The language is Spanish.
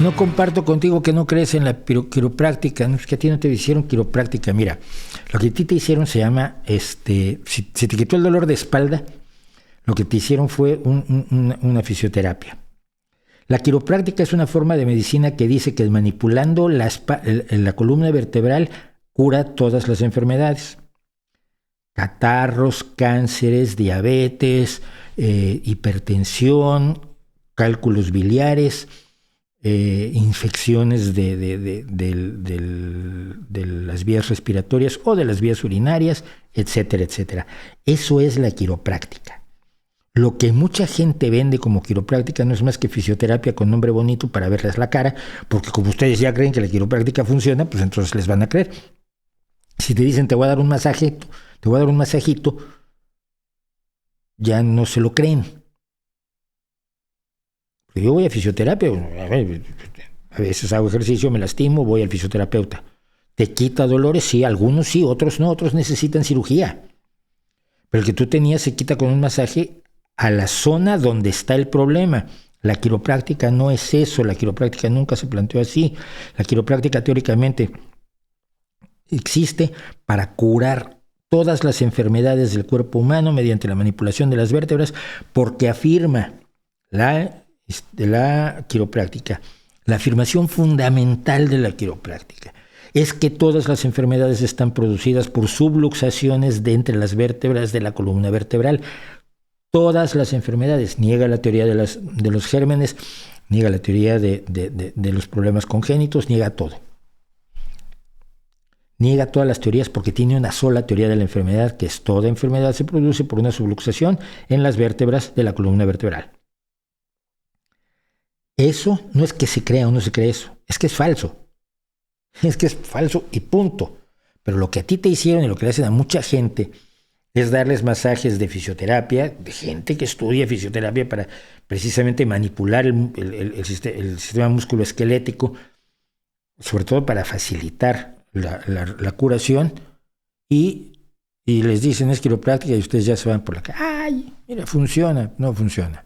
No comparto contigo que no crees en la quiropráctica. No, es que a ti no te hicieron quiropráctica. Mira, lo que a ti te hicieron se llama, si te quitó el dolor de espalda, lo que te hicieron fue una fisioterapia. La quiropráctica es una forma de medicina que dice que manipulando la columna vertebral cura todas las enfermedades. Catarros, cánceres, diabetes, hipertensión, cálculos biliares, infecciones de las vías respiratorias o de las vías urinarias, etcétera, etcétera. Eso es la quiropráctica. Lo que mucha gente vende como quiropráctica no es más que fisioterapia con nombre bonito para verles la cara, porque como ustedes ya creen que la quiropráctica funciona, pues entonces les van a creer. Si te dicen te voy a dar un masajito, ya no se lo creen. Yo voy a fisioterapia, a veces hago ejercicio, me lastimo, voy al fisioterapeuta. ¿Te quita dolores? Sí, algunos sí, otros no, otros necesitan cirugía. Pero el que tú tenías se quita con un masaje a la zona donde está el problema. La quiropráctica no es eso, la quiropráctica nunca se planteó así. La quiropráctica teóricamente existe para curar todas las enfermedades del cuerpo humano mediante la manipulación de las vértebras, porque afirma la quiropráctica, la afirmación fundamental de la quiropráctica es que todas las enfermedades están producidas por subluxaciones de entre las vértebras de la columna vertebral. Todas las enfermedades. Niega la teoría de los gérmenes, niega la teoría de los problemas congénitos, niega todo. Niega todas las teorías porque tiene una sola teoría de la enfermedad, que es toda enfermedad se produce por una subluxación en las vértebras de la columna vertebral. Eso no es que se crea o no se cree eso, es que es falso. Es que es falso y punto. Pero lo que a ti te hicieron y lo que le hacen a mucha gente es darles masajes de fisioterapia, de gente que estudia fisioterapia para precisamente manipular el sistema musculoesquelético, sobre todo para facilitar la curación, y les dicen es quiropráctica y ustedes ya se van por la calle. ¡Ay! Mira, funciona. No funciona.